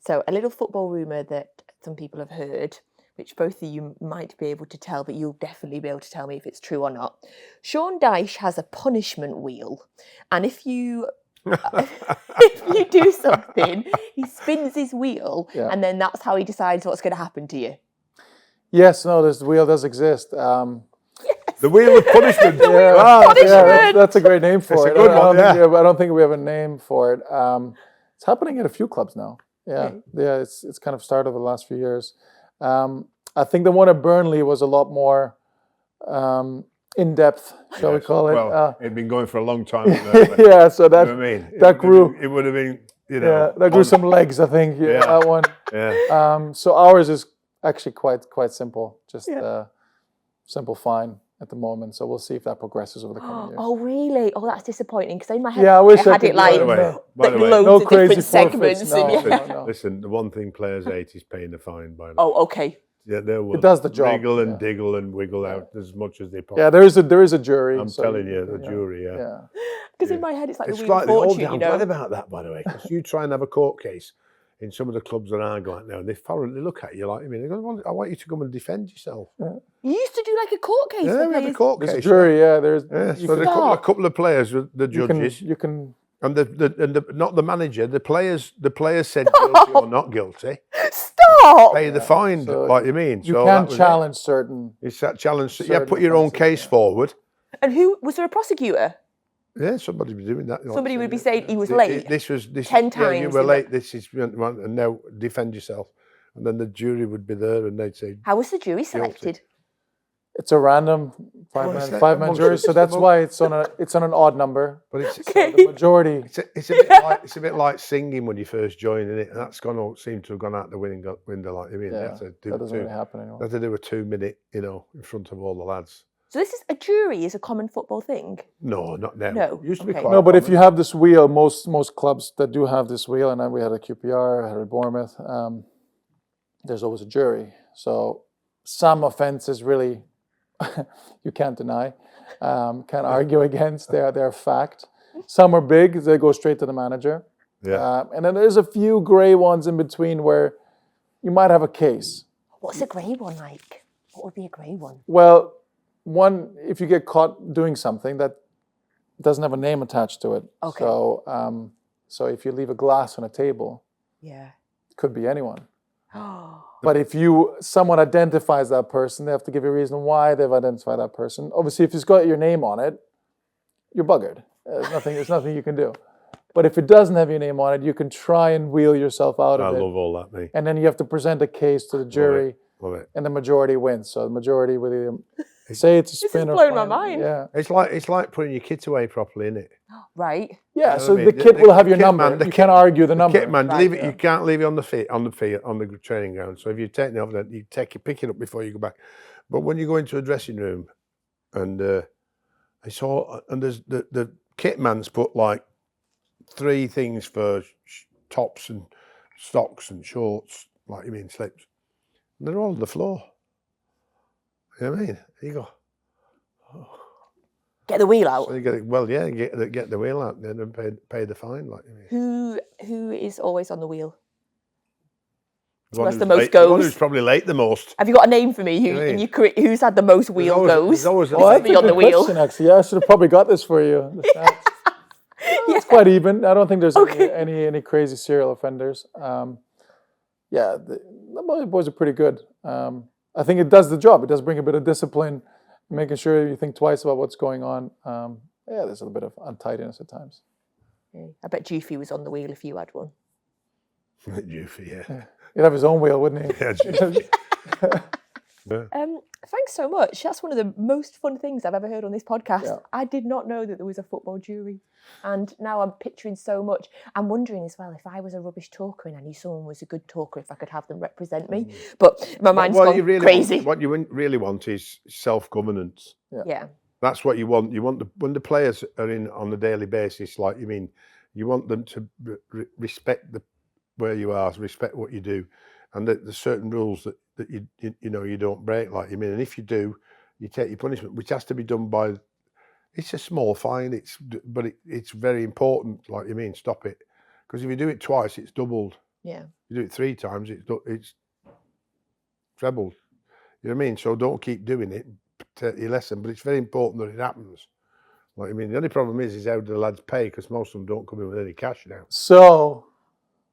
So a little football rumour that some people have heard, which both of you might be able to tell, but you'll definitely be able to tell me if it's true or not. Sean Dyche has a punishment wheel, and if you do something, he spins his wheel, and then that's how he decides what's going to happen to you. Yes, no, the wheel does exist. The wheel of punishment. That's a great name for it. I don't think we have a name for it. It's happening at a few clubs now. It's kind of started the last few years. I think the one at Burnley was a lot more in depth, shall we call it? Well, it'd been going for a long time. So that, you know what I mean? That grew. It would have been, that grew some legs, I think. That one. Yeah. So ours is actually quite simple, just simple fine at the moment. So we'll see if that progresses over the coming years. Oh, really? Oh, that's disappointing, because in my head, I wish I had it like by the way, loads of different segments. No. Listen, the one thing players hate is paying the fine. By the way. Oh, okay. Yeah, they will. It does the job. Wriggle and diggle and wiggle out as much as they possibly. Yeah, there is a jury. I'm telling you, the jury. Because in my head, it's like it's the Wheel of Fortune. I'm glad about that, by the way, because you try and have a court case in some of the clubs that I go at now, and they look at you like, they go, I want you to come and defend yourself. You used to do like a court case. Yeah, we have a court case. There's a jury. So there's a couple of players, the judges. You can. And not the manager. The players said guilty or not guilty. Stop. Pay the fine, like you mean. You can challenge certain. It's that challenge. Put your own case forward. And who was there? A prosecutor? Yeah, somebody would be doing that. Somebody would be saying he was late. This 10 times. Yeah, you were late. This is and now defend yourself. And then the jury would be there, and they'd say. How was the jury selected? It's a random five-man jury, so that's why it's on an odd number. But it's the majority. It's a bit like singing when you first join, and that's seem to have gone out the window. Like you mean, that doesn't really happen anymore. They have to do a 2-minute, in front of all the lads. So this is a jury is a common football thing? No, not now. No, used to be quite no, but common. if you have this wheel, most clubs that do have this wheel, and then we had a QPR, had a Bournemouth. There's always a jury. So some offences really. You can't deny, can't argue against. They're fact. Some are big; they go straight to the manager. And then there's a few grey ones in between where you might have a case. What's a grey one like? What would be a grey one? Well, one, if you get caught doing something that doesn't have a name attached to it. Okay. So if you leave a glass on a table, it could be anyone. But if someone identifies that person, they have to give you a reason why they've identified that person. Obviously, if it's got your name on it, you're buggered. There's nothing you can do. But if it doesn't have your name on it, you can try and wheel yourself out of it. I love all that, mate. And then you have to present a case to the jury, love it. And the majority wins. So the majority will either say it's a spin or this has blown my mind. Yeah. It's like putting your kids away properly, isn't it? Right. Yeah. You know the kit will have your number. You can't argue the number. Kit man, leave it. You can't leave it on the field, on the training ground. So if you take it off, then you pick it up before you go back. But when you go into a dressing room, and there's the kit man's put like 3 things for tops and socks and shorts, like you mean slips. And they're all on the floor. You know what I mean? You go. Oh. Get the wheel out. So you get it, get the wheel out and then pay the fine. Like who is always on the wheel? Who's the most goes? One who's probably late the most. Have you got a name for me? Who's had the most wheel goes? There's always me on the wheel. Question, actually. I should have probably got this for you. It's quite even. I don't think there's any crazy serial offenders. The boys are pretty good. I think it does the job. It does bring a bit of discipline, making sure you think twice about what's going on. There's a little bit of untidiness at times. I bet Juffy was on the wheel if you had one. Juffy, yeah. He'd have his own wheel, wouldn't he? Yeah, Juffy. Thanks so much. That's one of the most fun things I've ever heard on this podcast. Yeah. I did not know that there was a football jury. And now I'm picturing so much. I'm wondering as well, if I was a rubbish talker and I knew someone was a good talker, if I could have them represent me. But my mind's gone crazy. What you really want is self-governance. Yeah. That's what you want. You want when the players are in on a daily basis, like you mean, you want them to respect where you are, respect what you do, and there's certain rules that you don't break, like you mean. And if you do, you take your punishment, which has to be done by. It's a small fine. But it's very important, like you mean. Stop it, because if you do it twice, it's doubled. Yeah. You do it 3 times, it's trebled. You know what I mean? So don't keep doing it. Take your lesson, but it's very important that it happens. Like, I mean, the only problem is how do the lads pay, because most of them don't come in with any cash now. So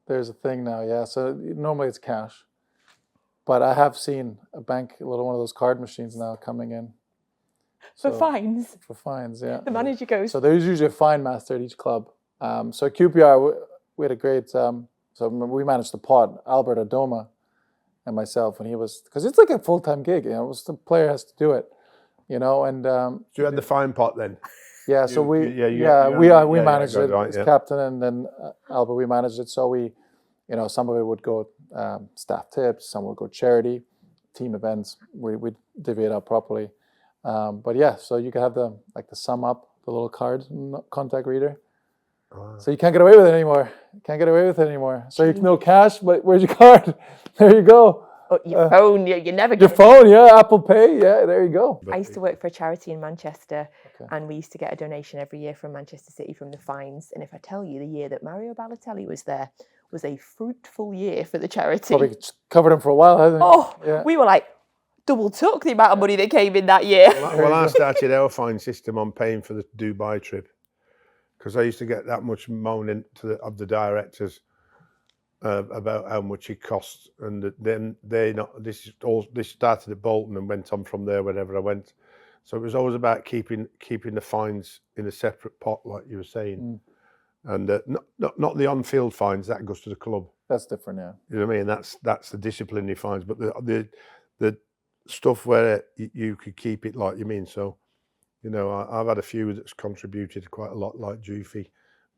there's a thing now, yeah. So normally it's cash, but I have seen a bank, one of those card machines now coming in. For fines. For fines, yeah. The manager goes. So there's usually a fine master at each club. So at QPR, we had a great. So we managed the pod, Albert Adoma, and myself, and he was, because it's like a full-time gig. You know, the player has to do it. You know, and So you had the fine pot then. Yeah, so we managed it as captain, and then Albert, we managed it. So we, you know, some of it would go staff tips, some would go charity, team events. We divvy it up properly. But yeah, so you can have the sum up, the little card, contact reader. Wow. So you can't get away with it anymore. So you no cash, but where's your card? There you go. Oh, your phone, you never get your phone, yeah, Apple Pay, yeah, there you go. I used to work for a charity in Manchester, and we used to get a donation every year from Manchester City from the fines. And if I tell you, the year that Mario Balotelli was there was a fruitful year for the charity. Probably covered him for a while, hasn't it? Oh, yeah. We were like double took the amount of money that came in that year. Well, I started our fine system on paying for the Dubai trip, because I used to get that much moaning of the directors about how much it costs, and then this started at Bolton and went on from there wherever I went. So it was always about keeping the fines in a separate pot, like you were saying, and not the on-field fines, that goes to the club. That's different, yeah. You know what I mean? That's the disciplinary fines, but the stuff where you could keep it, like you mean. So, you know, I've had a few that's contributed quite a lot, like Jufy,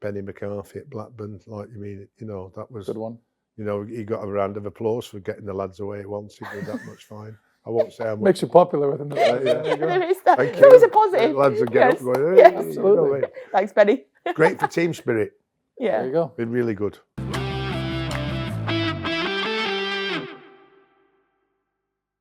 Benny McCarthy at Blackburn, like you mean. You know, that was good one. You know, he got a round of applause for getting the lads away once. He did that much fine. I won't say how much. Makes you popular with him. It's always a positive. The lads will get up going, hey, yes. Absolutely. Thanks, Benny. Great for team spirit. Yeah. There you go. Been really good.